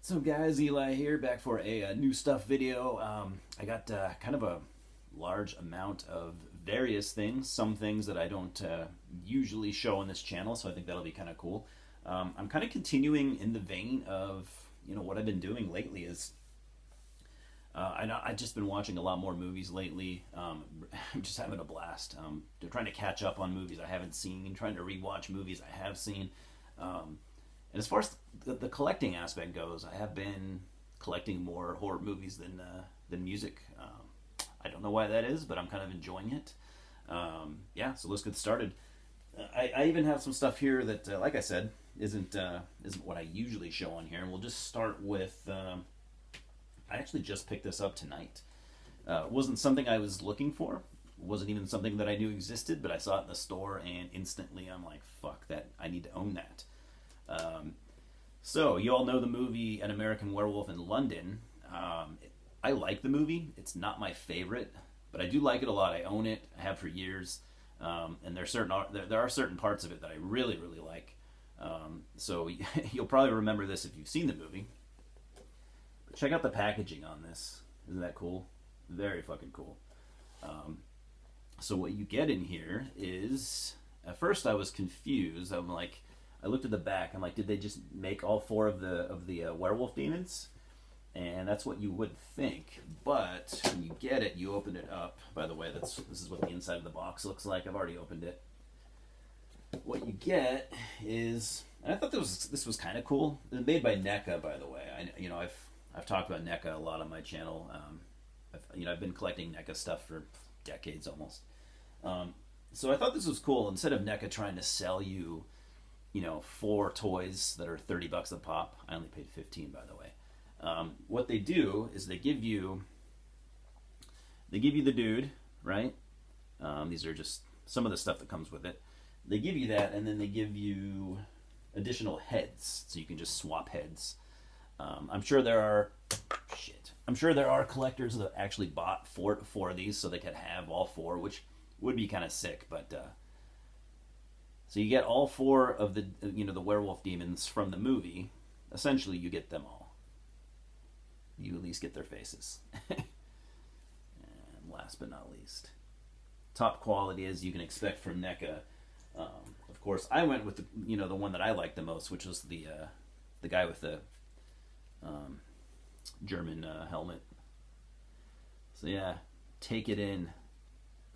So guys, Eli here, back for a new stuff video. I got kind of a large amount of various things, some things that I don't usually show on this channel, so I think that'll be kind of cool. I'm kind of continuing in the vein of, what I've been doing lately is, I've just been watching a lot more movies lately. I'm just having a blast. Trying to catch up on movies I haven't seen, trying to rewatch movies I have seen. And as far as the collecting aspect goes, I have been collecting more horror movies than music. I don't know why that is, but I'm kind of enjoying it. Yeah, so let's get started. I even have some stuff here that, like I said, isn't what I usually show on here. And we'll just start with. I actually just picked this up tonight. It wasn't something I was looking for. It wasn't even something that I knew existed, but I saw it in the store, and instantly I'm like, "Fuck that! I need to own that." So you all know the movie An American Werewolf in London. I like the movie. It's not my favorite, but I do like it a lot. I own it. I have for years. And there are certain parts of it that I really, really like. So you'll probably remember this if you've seen the movie. But check out the packaging on this. Isn't that cool? Very fucking cool. So what you get in here is, at first I was confused. I'm like, I looked at the back. I'm like, did they just make all four of the werewolf demons? And that's what you would think. But when you get it, you open it up. By the way, this is what the inside of the box looks like. I've already opened it. What you get is, and I thought this was kind of cool. It's made by NECA, by the way. I've talked about NECA a lot on my channel. I've been collecting NECA stuff for decades almost. So I thought this was cool. Instead of NECA trying to sell you, four toys that are $30 a pop. I only paid 15, by the way. What they do is they give you the dude, right? These are just some of the stuff that comes with it. They give you that, and then they give you additional heads, so you can just swap heads. I'm sure there are collectors that actually bought four of these, so they could have all four, which would be kind of sick. But so you get all four of the werewolf demons from the movie. Essentially, you get them all. You at least get their faces. And last but not least, top quality as you can expect from NECA. Of course, I went with the one that I liked the most, which was the guy with the German helmet. So yeah, take it in,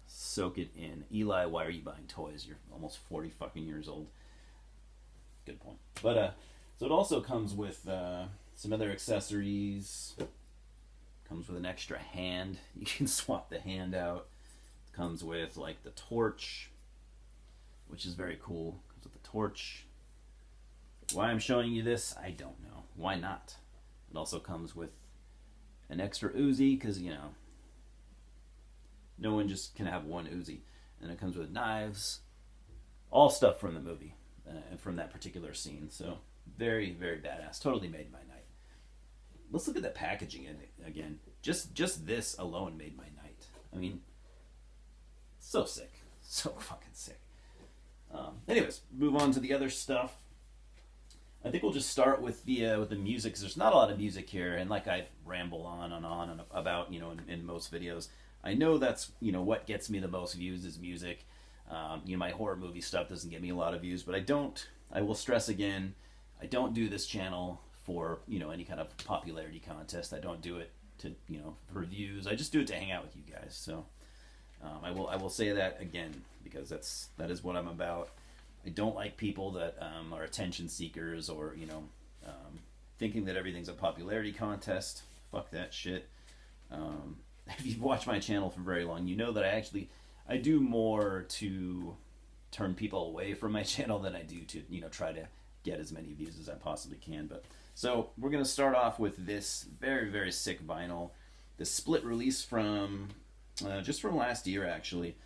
soak it in. Eli, why are you buying toys? You're almost 40 fucking years old. Good point. But so it also comes with some other accessories. Comes with an extra hand. You can swap the hand out. It comes with like the torch, which is very cool. Comes with the torch. Why I'm showing you this, I don't know. Why not? It also comes with an extra Uzi, because no one just can have one Uzi. And it comes with knives. All stuff from the movie and from that particular scene. So very, very badass. Totally made my night. Let's look at the packaging in it again. Just this alone made my night. I mean, so sick. So fucking sick. Anyways, move on to the other stuff. I think we'll just start with the music, because there's not a lot of music here, and like I ramble on and about in most videos. I know that's what gets me the most views is music. My horror movie stuff doesn't get me a lot of views, but I will stress again, I don't do this channel for any kind of popularity contest. I don't do it to for views. I just do it to hang out with you guys. So I will say that again, because that is what I'm about. I don't like people that are attention seekers or thinking that everything's a popularity contest. Fuck that shit. If you've watched my channel for very long, you know that I do more to turn people away from my channel than I do to try to get as many views as I possibly can. But so we're gonna start off with this very, very sick vinyl, the split release from just from last year actually.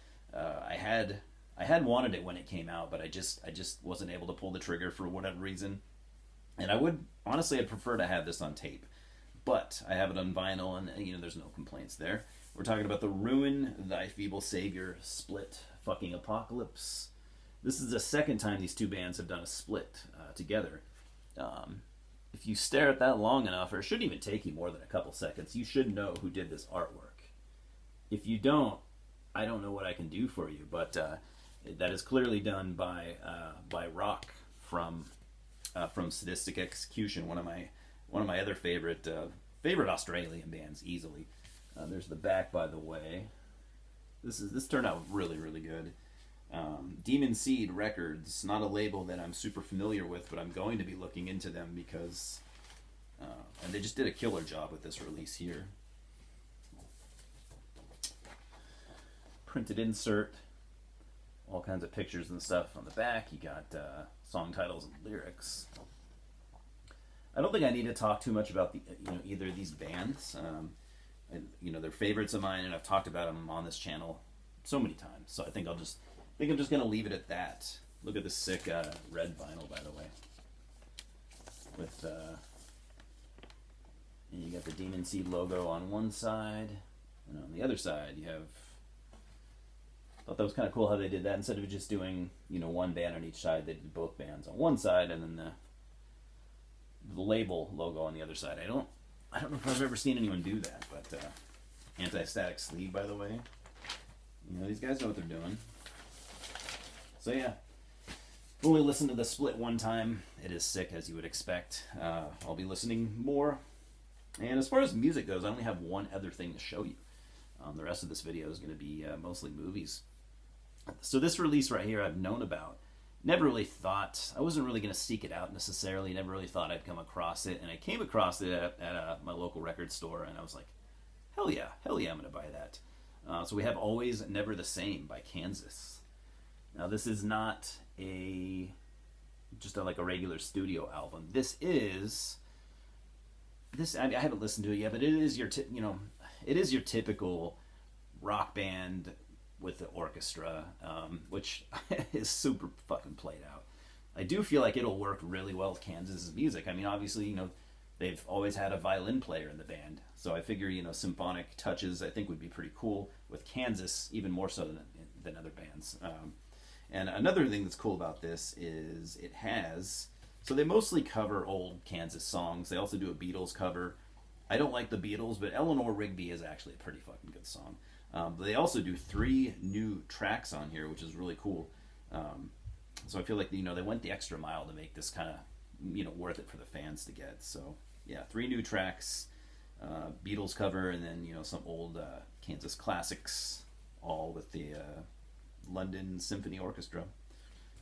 I had wanted it when it came out, but I just wasn't able to pull the trigger for whatever reason. And I'd prefer to have this on tape, but I have it on vinyl, and there's no complaints there. We're talking about the Ruin Thy Feeble Savior split fucking Apocalypse. This is the second time these two bands have done a split together. if you stare at that long enough, or it shouldn't even take you more than a couple seconds, you should know who did this artwork. If you don't, I don't know what I can do for you, but that is clearly done by Rock from Sadistic Execution, one of my other favorite Australian bands, easily. There's the back, by the way. This turned out really, really good. Demon Seed Records, not a label that I'm super familiar with, but I'm going to be looking into them because and they just did a killer job with this release here. Printed insert, all kinds of pictures and stuff on the back. You got song titles and lyrics. I don't think I need to talk too much about either of these bands. They're favorites of mine, and I've talked about them on this channel so many times. So I think I'm just going to leave it at that. Look at this sick red vinyl, by the way. With and you got the Demon Seed logo on one side, and on the other side you have. Thought that was kind of cool how they did that. Instead of just doing one band on each side, they did both bands on one side, and then the label logo on the other side. I don't know if I've ever seen anyone do that, but anti-static sleeve, by the way. These guys know what they're doing. So yeah, only listened to the split one time. It is sick, as you would expect. I'll be listening more. And as far as music goes, I only have one other thing to show you. The rest of this video is going to be mostly movies. So this release right here I've known about. Never really thought, I wasn't really going to seek it out necessarily. Never really thought I'd come across it. And I came across it at my local record store, and I was like, hell yeah, I'm going to buy that. So we have Always Never the Same by Kansas. Now this is not just like a regular studio album. I haven't listened to it yet, but it is your typical rock band with the orchestra, which is super fucking played out. I do feel like it'll work really well with Kansas's music. I mean, obviously, they've always had a violin player in the band, so I figure, symphonic touches I think would be pretty cool with Kansas, even more so than other bands. And another thing that's cool about this is so they mostly cover old Kansas songs. They also do a Beatles cover. I don't like the Beatles, but Eleanor Rigby is actually a pretty fucking good song. But they also do 3 new tracks on here, which is really cool. So I feel like they went the extra mile to make this kind of worth it for the fans to get. So yeah, 3 new tracks, Beatles cover, and then some old Kansas classics, all with the London Symphony Orchestra.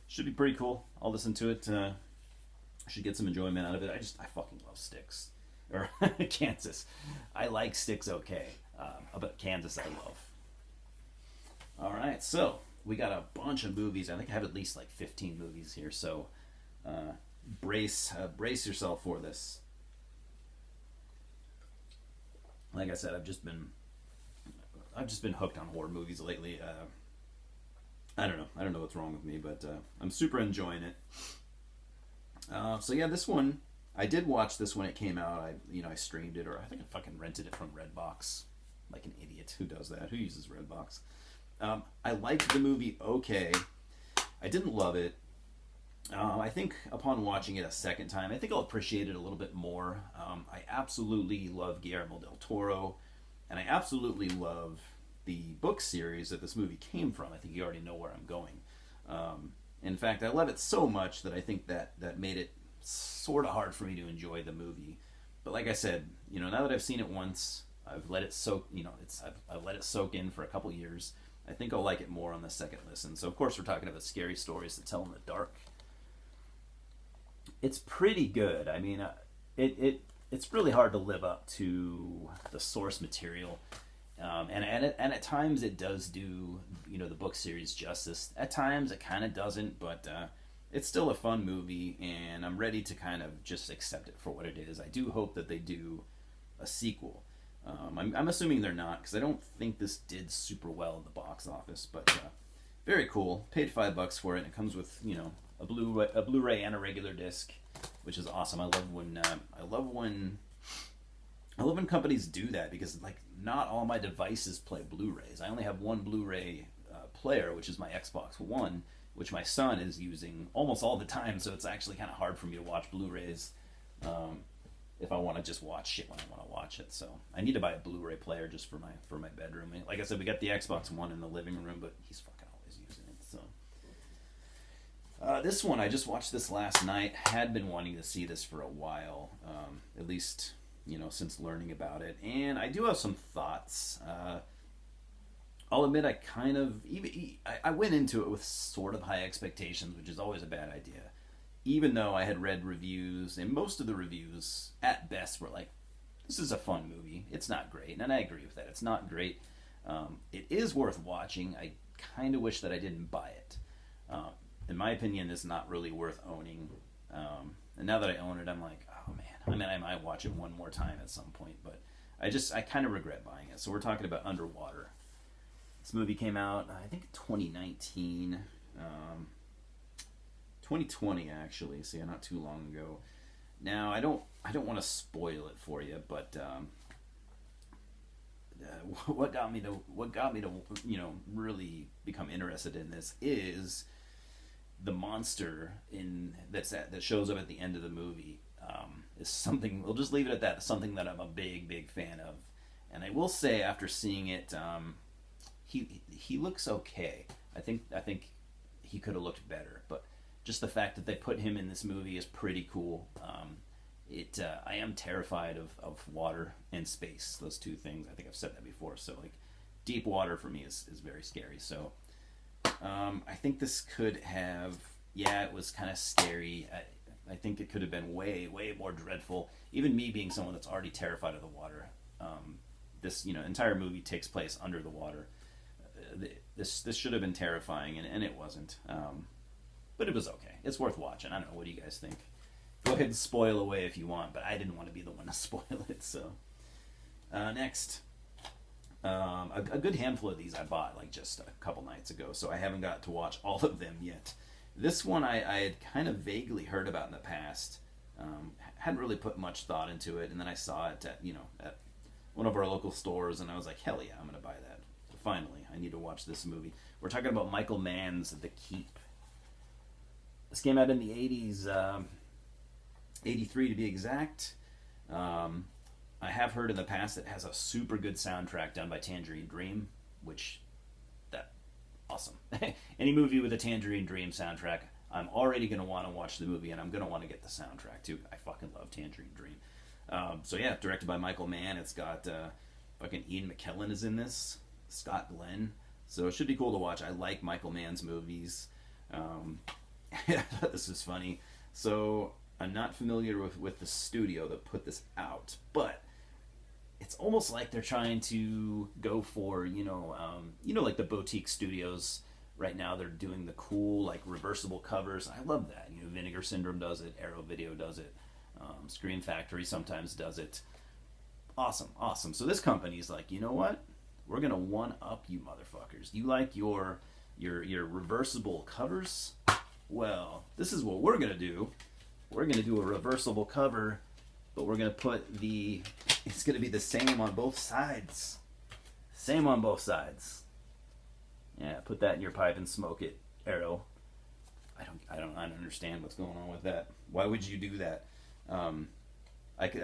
Should be pretty cool. I'll listen to it. Should get some enjoyment out of it. I fucking love Styx. Or Kansas. I like Styx okay. But Kansas I love. Alright, so we got a bunch of movies. I think I have at least like 15 movies here, so brace yourself for this. Like I said, I've just been hooked on horror movies lately. I don't know what's wrong with me, but I'm super enjoying it. So yeah, this one I did watch this when it came out. I streamed it, or I think I fucking rented it from Redbox, like an idiot. Who does that? Who uses Redbox? I liked the movie okay. I didn't love it. I think upon watching it a second time, I think I'll appreciate it a little bit more. I absolutely love Guillermo Del Toro, and I absolutely love the book series that this movie came from. I think you already know where I'm going. In fact, I love it so much that I think that made it sort of hard for me to enjoy the movie. But like I said, now that I've seen it once, I've let it soak. I've let it soak in for a couple years. I think I'll like it more on the second listen. So of course we're talking about scary stories to tell in the dark. It's pretty good. I mean, it's really hard to live up to the source material, and at times it does do the book series justice. At times it kind of doesn't, but it's still a fun movie, and I'm ready to kind of just accept it for what it is. I do hope that they do a sequel. I'm assuming they're not, because I don't think this did super well in the box office, but very cool. Paid $5 for it, and it comes with a Blu-ray and a regular disc, which is awesome. I love when companies do that, because like not all my devices play Blu-rays. I only have one Blu-ray player, which is my Xbox One, which my son is using almost all the time, so it's actually kind of hard for me to watch Blu-rays. if I want to just watch shit when I want to watch it. So I need to buy a Blu-ray player just for my bedroom. Like I said, we got the Xbox One in the living room, but he's fucking always using it. So this one, I just watched this last night. Had been wanting to see this for a while, at least since learning about it, and I do have some thoughts. I'll admit I went into it with sort of high expectations, which is always a bad idea. Even though I had read reviews, and most of the reviews, at best, were like, this is a fun movie. It's not great. And I agree with that. It's not great. It is worth watching. I kind of wish that I didn't buy it. In my opinion, it's not really worth owning. And now that I own it, I'm like, oh man. I mean, I might watch it one more time at some point, but I kind of regret buying it. So we're talking about Underwater. This movie came out, I think, 2019. 2020 actually, so yeah, not too long ago. Now I don't want to spoil it for you, but what got me to really become interested in this is the monster that shows up at the end of the movie is something. We'll just leave it at that. Something that I'm a big fan of, and I will say after seeing it, he looks okay. I think he could have looked better, but just the fact that they put him in this movie is pretty cool. I am terrified of water and space. Those two things. I think I've said that before. So like, deep water for me is very scary. So I think this could have. Yeah, it was kind of scary. I think it could have been way more dreadful. Even me being someone that's already terrified of the water. This entire movie takes place under the water. This should have been terrifying, and it wasn't. But it was okay. It's worth watching. I don't know. What do you guys think? Go ahead and spoil away if you want, but I didn't want to be the one to spoil it. So next, a good handful of these I bought like just a couple nights ago, so I haven't got to watch all of them yet. This one I had kind of vaguely heard about in the past. Hadn't really put much thought into it, and then I saw it at one of our local stores, and I was like, hell yeah, I'm gonna buy that. So finally, I need to watch this movie. We're talking about Michael Mann's The Keep. This came out in the 80s, 83 to be exact. I have heard in the past it has a super good soundtrack done by Tangerine Dream, awesome. Any movie with a Tangerine Dream soundtrack, I'm already going to want to watch the movie, and I'm going to want to get the soundtrack too. I fucking love Tangerine Dream. So yeah, directed by Michael Mann. It's got fucking Ian McKellen is in this, Scott Glenn. So it should be cool to watch. I like Michael Mann's movies. I thought this was funny. So I'm not familiar with the studio that put this out, but it's almost like they're trying to go for like the boutique studios right now. They're doing the cool like reversible covers. I love that. Vinegar Syndrome does it. Arrow Video does it. Scream Factory sometimes does it. Awesome. So this company's like, you know what? We're gonna one up you motherfuckers. You like your reversible covers? Well, this is what we're gonna do. We're gonna do a reversible cover, but we're gonna put it's gonna be the same on both sides. Same on both sides. Yeah, put that in your pipe and smoke it, Arrow. I don't understand what's going on with that. Why would you do that? I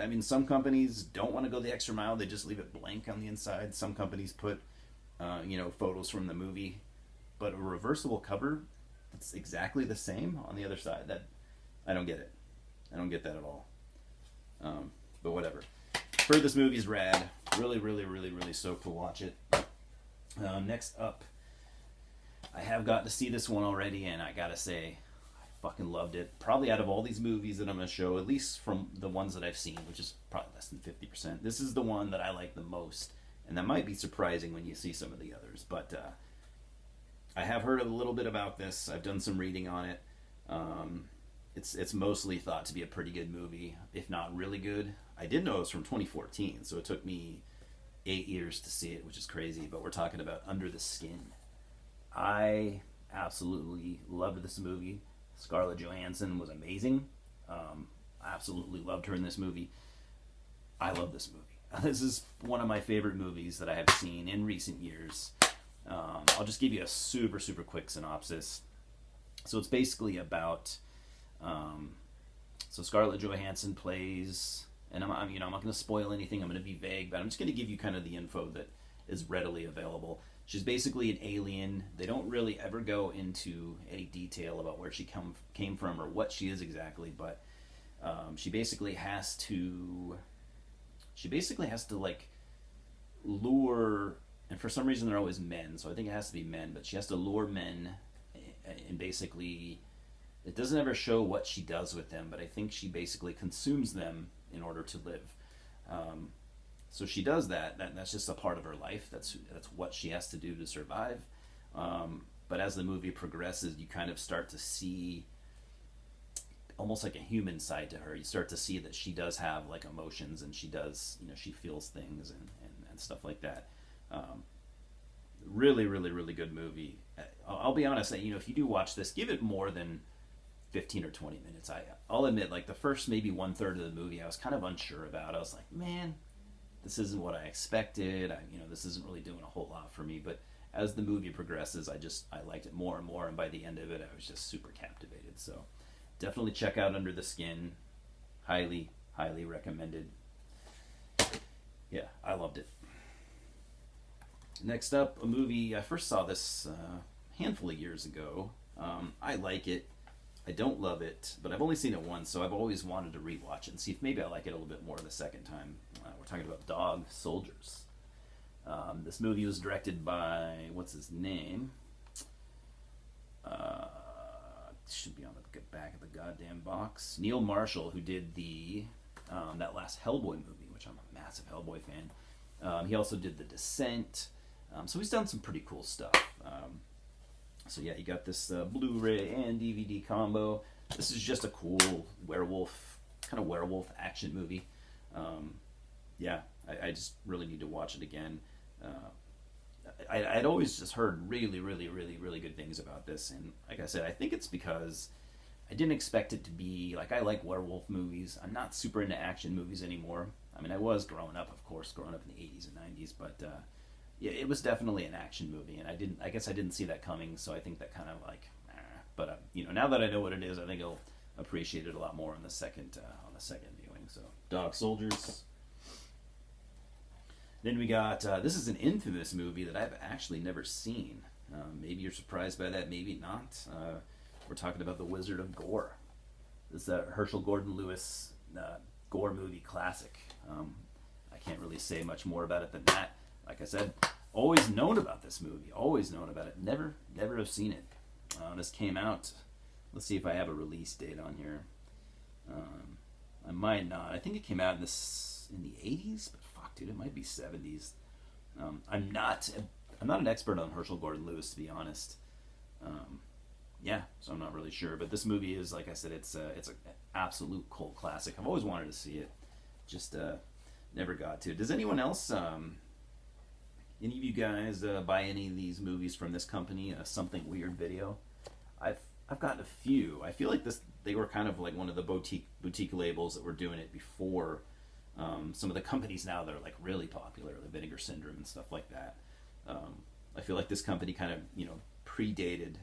mean, some companies don't want to go the extra mile. They just leave it blank on the inside. Some companies put, photos from the movie, but a reversible cover, it's exactly the same on the other side. That I don't get it. I don't get that at all. But whatever. Heard this movie's rad. Really stoked to watch it. Next up, I have gotten to see this one already, and I gotta say, I fucking loved it. Probably out of all these movies that I'm gonna show, at least from the ones that I've seen, which is probably less than 50%, this is the one that I like the most. And that might be surprising when you see some of the others, but I have heard a little bit about this. I've done some reading on it. It's mostly thought to be a pretty good movie, if not really good. I did know it was from 2014, so it took me 8 years to see it, which is crazy. But we're talking about Under the Skin. I absolutely loved this movie. Scarlett Johansson was amazing. I absolutely loved her in this movie. I love this movie. This is one of my favorite movies that I have seen in recent years. I'll just give you a super quick synopsis. So it's basically about... so Scarlett Johansson plays and I'm not going to spoil anything. I'm going to be vague, but I'm just going to give you kind of the info that is readily available. She's basically an alien. They don't really ever go into any detail about where she came from or what she is exactly, but she basically has to like lure, and for some reason they're always men, so I think it has to be men, but she has to lure men, and basically it doesn't ever show what she does with them, but I think she basically consumes them in order to live. So she does that. That's just a part of her life. That's what she has to do to survive. But as the movie progresses, you kind of start to see almost like a human side to her. You start to see that she does have like emotions, and she does, she feels things and stuff like that. Really, really, really good movie. I'll be honest, if you do watch this, give it more than 15 or 20 minutes. I'll admit, like the first maybe 1/3 of the movie, I was kind of unsure about. I was like, man, this isn't what I expected. This isn't really doing a whole lot for me. But as the movie progresses, I liked it more and more, and by the end of it, I was just super captivated. So definitely check out Under the Skin. Highly, highly recommended. Yeah, I loved it. Next up, a movie, I first saw this a handful of years ago. I like it. I don't love it, but I've only seen it once, so I've always wanted to rewatch it and see if maybe I like it a little bit more the second time. We're talking about Dog Soldiers. This movie was directed by, what's his name? Should be on the back of the goddamn box. Neil Marshall, who did that last Hellboy movie, which I'm a massive Hellboy fan. He also did The Descent. So he's done some pretty cool stuff. So yeah, you got this Blu-ray and DVD combo. This is just a cool werewolf action movie. Yeah, I just really need to watch it again. I'd always just heard really, really, really, really good things about this, and like I said, I think it's because I didn't expect it to be like, I like werewolf movies. I'm not super into action movies anymore. I mean, I was growing up in the 80s and 90s, but yeah, it was definitely an action movie, and I guess I didn't see that coming, so I think that kind of like, but now that I know what it is, I think I'll appreciate it a lot more on the second viewing. So, Dog Soldiers. Then we got, this is an infamous movie that I've actually never seen. Maybe you're surprised by that, maybe not. We're talking about The Wizard of Gore. This is a Herschel Gordon Lewis Gore movie classic. I can't really say much more about it than that. Like I said, always known about this movie, always known about it. Never have seen it. This came out, let's see if I have a release date on here. I might not. I think it came out in the 80s, but fuck, dude, it might be 70s. I'm not an expert on Herschel Gordon Lewis, to be honest. Yeah, so I'm not really sure. But this movie is, like I said, it's an absolute cult classic. I've always wanted to see it, just never got to. Does anyone else, any of you guys buy any of these movies from this company? Something Weird Video. I've gotten a few. I feel like they were kind of like one of the boutique labels that were doing it before some of the companies now that are like really popular, the Vinegar Syndrome and stuff like that. I feel like this company kind of predated,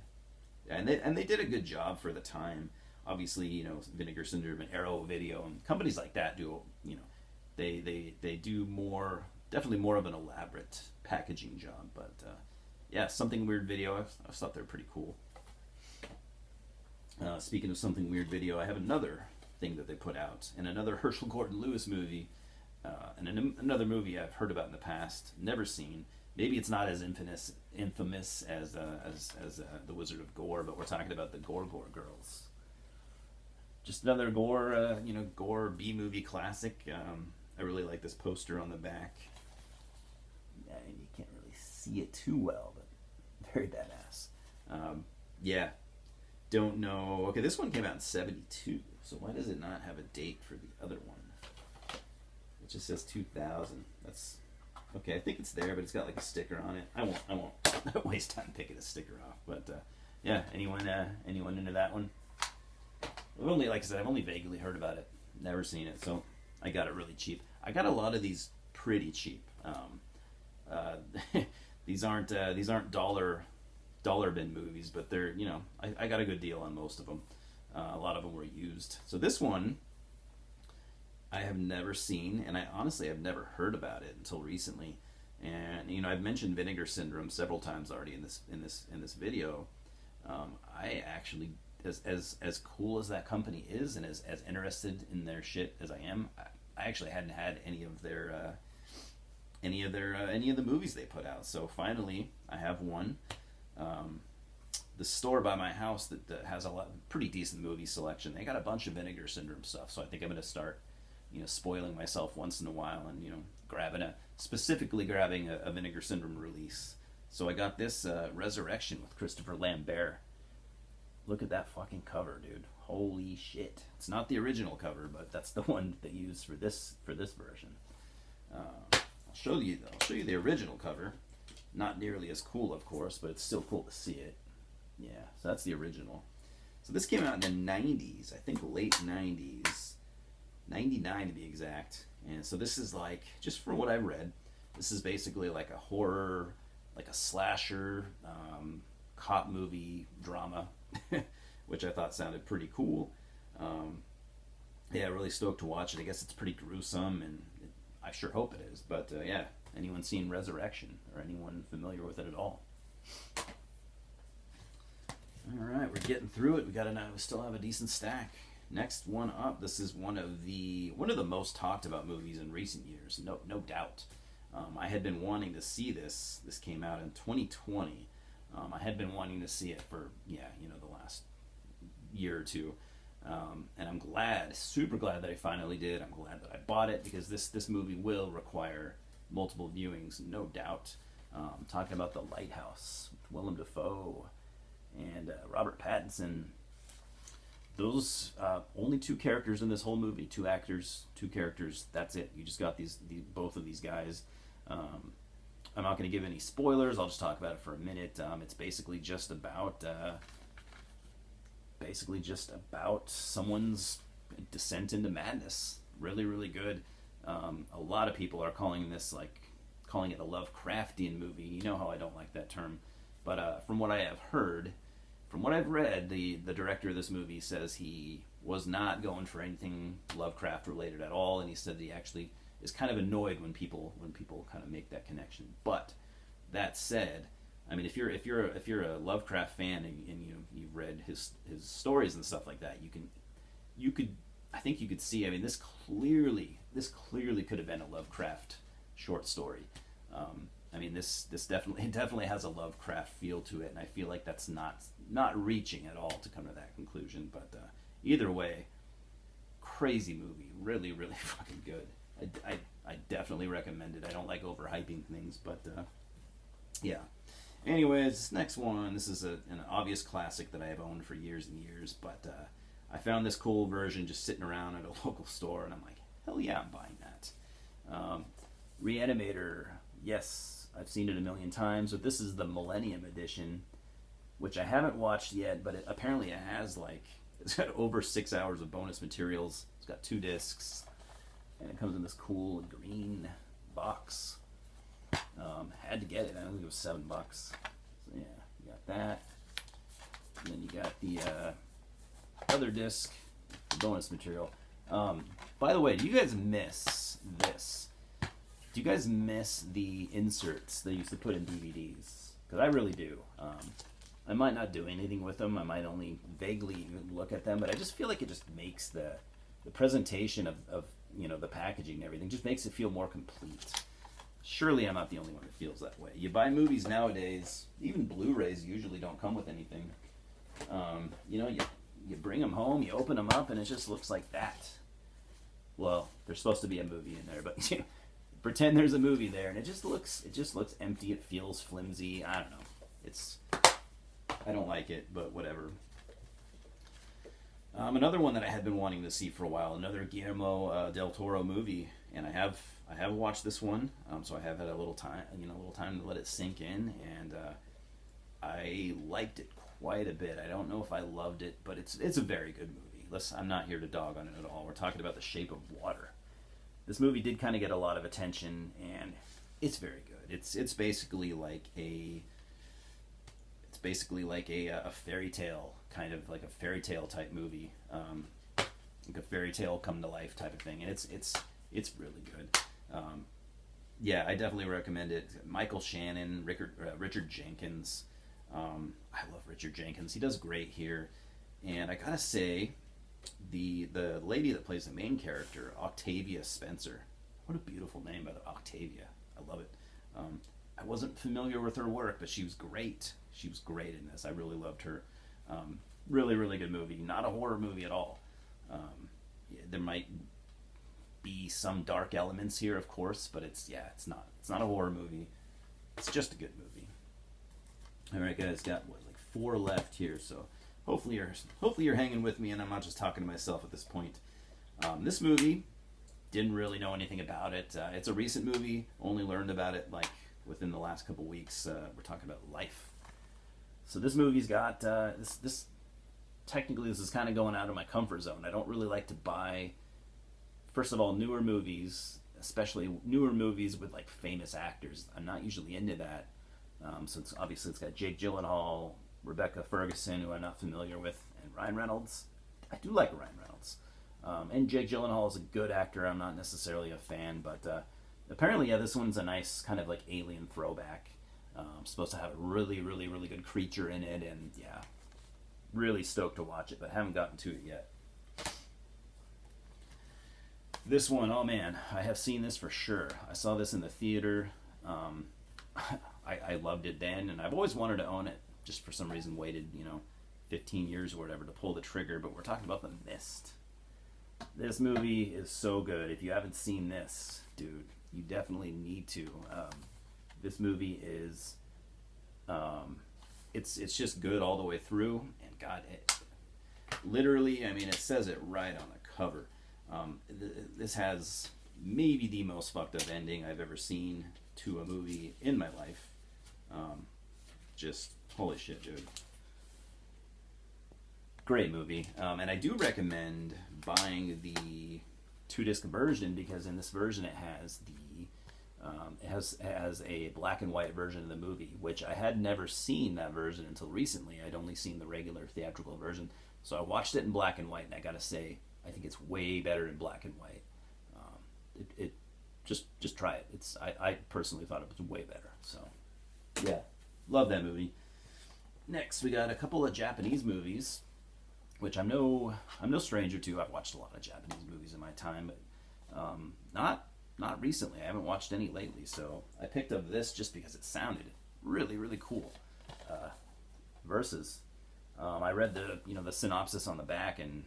and they did a good job for the time. Obviously, Vinegar Syndrome and Arrow Video and companies like that do, they do definitely more of an elaborate packaging job. But yeah, Something Weird Video, I thought they were pretty cool. Speaking of Something Weird Video, I have another thing that they put out, and another Herschel Gordon Lewis movie, and another movie I've heard about in the past, never seen. Maybe it's not as infamous as The Wizard of Gore, but we're talking about the Gore Girls. Just another Gore B-movie classic. I really like this poster on the back. And you can't really see it too well, but very badass. Yeah. Don't know. Okay, this one came out in 72, so why does it not have a date for the other one? It just says 2000. That's okay. I think it's there, but it's got like a sticker on it. I won't waste time picking a sticker off. But yeah, anyone into that one? Like I said, I've only vaguely heard about it. Never seen it, so I got it really cheap. I got a lot of these pretty cheap. These aren't dollar bin movies, but they're, I got a good deal on most of them. A lot of them were used. So this one I have never seen, and I honestly have never heard about it until recently. And I've mentioned Vinegar Syndrome several times already in this video. I actually, as cool as that company is, and as interested in their shit as I am, I actually hadn't had any of the movies they put out. So finally, I have one. The store by my house that has a pretty decent movie selection. They got a bunch of Vinegar Syndrome stuff, so I think I'm going to start, spoiling myself once in a while and specifically grabbing a Vinegar Syndrome release. So I got this Resurrection with Christopher Lambert. Look at that fucking cover, dude. Holy shit! It's not the original cover, but that's the one they used for this version. I'll show you the original cover. Not nearly as cool, of course, but it's still cool to see it. Yeah, so that's the original. So this came out in the 90s, I think late 90s. 99 to be exact. And so this is like, just from what I've read, this is basically like a horror, like a slasher, cop movie drama, which I thought sounded pretty cool. Yeah, really stoked to watch it. I guess it's pretty gruesome, and I sure hope it is. But yeah, anyone seen Resurrection, or anyone familiar with it at all? All right, we're getting through it. We still have a decent stack. Next one up. This is one of the most talked about movies in recent years, no doubt. I had been wanting to see this. This came out in 2020. I had been wanting to see it for the last year or two, and I'm super glad that I finally did. I'm glad that I bought it, because this movie will require multiple viewings, no doubt. I'm talking about The Lighthouse with Willem Dafoe and Robert Pattinson. Those only two characters in this whole movie, two actors, two characters. That's it. You just got both of these guys. I'm not going to give any spoilers. I'll just talk about it for a minute. It's basically just about someone's descent into madness. Really, really good. A lot of people are calling it a Lovecraftian movie. You know how I don't like that term, but from what I have heard. From what I've read, the director of this movie says he was not going for anything Lovecraft related at all, and he said he actually is kind of annoyed when people kind of make that connection. But that said, I mean, if you're a Lovecraft fan and you've read his stories and stuff like that, I think you could see. I mean, this clearly could have been a Lovecraft short story. I mean, this definitely has a Lovecraft feel to it, and I feel like that's not reaching at all to come to that conclusion. But either way, crazy movie, really, really fucking good. I definitely recommend it. I don't like overhyping things, but yeah. Anyways, this next one, this is an obvious classic that I have owned for years and years, but I found this cool version just sitting around at a local store, and I'm like, hell yeah, I'm buying that. ReAnimator, yes. I've seen it a million times, but this is the Millennium Edition, which I haven't watched yet, but apparently it has it's got over 6 hours of bonus materials. It's got 2 discs, and it comes in this cool green box. Had to get it. I think it was $7. So yeah, you got that. And then you got the other disc, bonus material. By the way, do you guys miss this? Do you guys miss the inserts they used to put in DVDs? Because I really do. I might not do anything with them. I might only vaguely look at them, but I just feel like it just makes the presentation of the packaging and everything just makes it feel more complete. Surely I'm not the only one that feels that way. You buy movies nowadays, even Blu-rays usually don't come with anything. You bring them home, you open them up, and it just looks like that. Well, there's supposed to be a movie in there, but pretend there's a movie there, and it just looks empty. It feels flimsy. I don't know. I don't like it, but whatever. Another one that I had been wanting to see for a while, another Guillermo Del Toro movie, and I have watched this one, so I have had a little time to let it sink in, and I liked it quite a bit. I don't know if I loved it, but it's a very good movie. I'm not here to dog on it at all. We're talking about The Shape of Water. This movie did kind of get a lot of attention, and it's very good. It's basically like a fairy tale, kind of like a fairy tale type movie. like a fairy tale come to life type of thing, and it's really good. Yeah, I definitely recommend it. Michael Shannon, Richard Jenkins. I love Richard Jenkins. He does great here, and I gotta say, the lady that plays the main character, Octavia Spencer. What a beautiful name, by the Octavia. I love it. I wasn't familiar with her work, but she was great. She was great in this. I really loved her. Really, really good movie. Not a horror movie at all. Yeah, there might be some dark elements here, of course, but it's not a horror movie. It's just a good movie. All right, guys, got like 4 left here, so hopefully you're hanging with me, and I'm not just talking to myself at this point. This movie, didn't really know anything about it. It's a recent movie. Only learned about it like within the last couple weeks. We're talking about Life. So this movie's got this. Technically, this is kind of going out of my comfort zone. I don't really like to buy, first of all, newer movies, especially newer movies with like famous actors. I'm not usually into that. So it's got Jake Gyllenhaal, Rebecca Ferguson, who I'm not familiar with, and Ryan Reynolds. I do like Ryan Reynolds. And Jake Gyllenhaal is a good actor. I'm not necessarily a fan, but apparently, yeah, this one's a nice kind of like alien throwback. Supposed to have a really, really, really good creature in it, and yeah, really stoked to watch it, but haven't gotten to it yet. This one, oh man, I have seen this for sure. I saw this in the theater. I loved it then, and I've always wanted to own it. Just for some reason waited, 15 years or whatever to pull the trigger, but we're talking about The Mist. This movie is so good. If you haven't seen this, dude, you definitely need to. This movie is, it's just good all the way through, and God, literally, I mean, it says it right on the cover. This has maybe the most fucked up ending I've ever seen to a movie in my life. Just holy shit, dude. Great movie, and I do recommend buying the 2-disc version, because in this version it has has a black and white version of the movie, which I had never seen that version until recently. I'd only seen the regular theatrical version, so I watched it in black and white, and I gotta say, I think it's way better in black and white. Just try it. I personally thought it was way better. So yeah, love that movie. Next, we got a couple of Japanese movies, which I'm no stranger to. I've watched a lot of Japanese movies in my time, but not recently. I haven't watched any lately, so I picked up this just because it sounded really, really cool. Versus, I read the synopsis on the back, and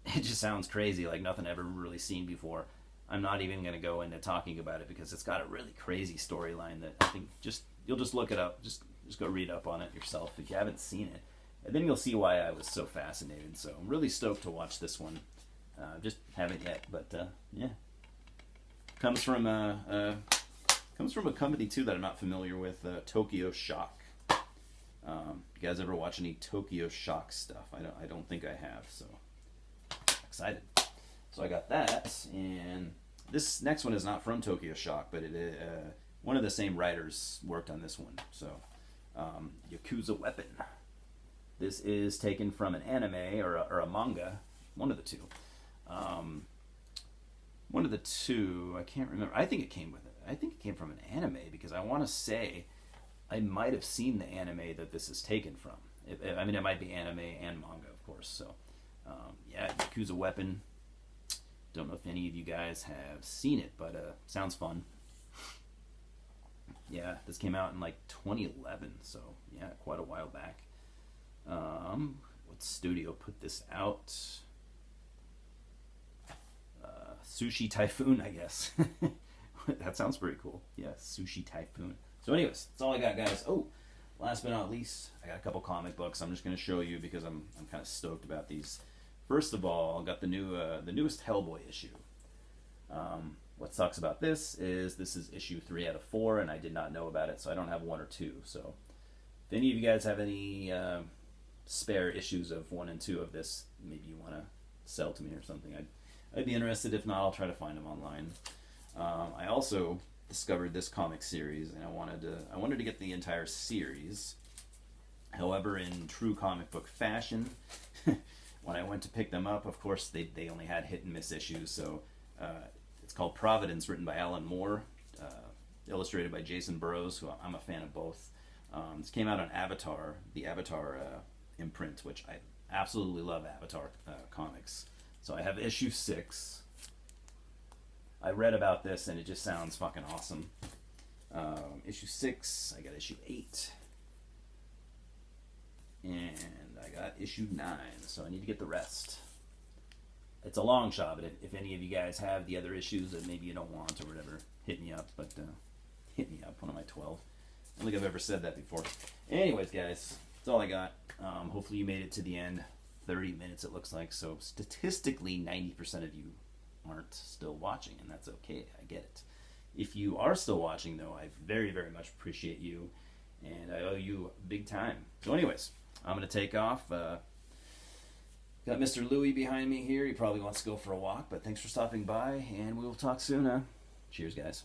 it just sounds crazy, like nothing I've ever really seen before. I'm not even going to go into talking about it because it's got a really crazy storyline that I think you'll just look it up. Just go read up on it yourself if you haven't seen it. And then you'll see why I was so fascinated. So I'm really stoked to watch this one. Just haven't yet, but yeah. Comes from a company too that I'm not familiar with, Tokyo Shock. You guys ever watch any Tokyo Shock stuff? I don't think I have. So excited. So I got that, and this next one is not from Tokyo Shock, but one of the same writers worked on this one. So Yakuza Weapon. This is taken from an anime or a manga, one of the two. I can't remember. I think it came from an anime, because I want to say I might have seen the anime that this is taken from. It might be anime and manga, of course. So yeah, Yakuza Weapon. Don't know if any of you guys have seen it, but sounds fun. Yeah, this came out in like 2011, so yeah, quite a while back. What studio put this out? Sushi Typhoon, I guess. That sounds pretty cool. Yeah, Sushi Typhoon. So anyways, that's all I got, guys. Oh, last but not least, I got a couple comic books I'm just going to show you because I'm kind of stoked about these. First of all, I got the newest Hellboy issue. What sucks about this is issue 3 out of 4, and I did not know about it, so I don't have 1 or 2. So if any of you guys have any spare issues of 1 and 2 of this, maybe you want to sell to me or something, I'd be interested. If not, I'll try to find them online. I also discovered this comic series, and I wanted to get the entire series. However, in true comic book fashion, when I went to pick them up, of course, they only had hit and miss issues. So it's called Providence, written by Alan Moore, illustrated by Jason Burrows, who I'm a fan of both. This came out on Avatar, the Avatar imprint, which I absolutely love Avatar comics. So I have issue 6. I read about this and it just sounds fucking awesome. Issue 6, I got issue 8. And I got issue 9, so I need to get the rest. It's a long shot, but if any of you guys have the other issues that maybe you don't want or whatever, hit me up. But hit me up, one of my 12. I don't think I've ever said that before. Anyways, guys, that's all I got. Hopefully you made it to the end. 30 minutes it looks like, so statistically 90% of you aren't still watching, and that's okay. I get it. If you are still watching, though, I very, very much appreciate you, and I owe you big time. So anyways, I'm going to take off. Got Mr. Louie behind me here. He probably wants to go for a walk, but thanks for stopping by, and we will talk soon. Cheers, guys.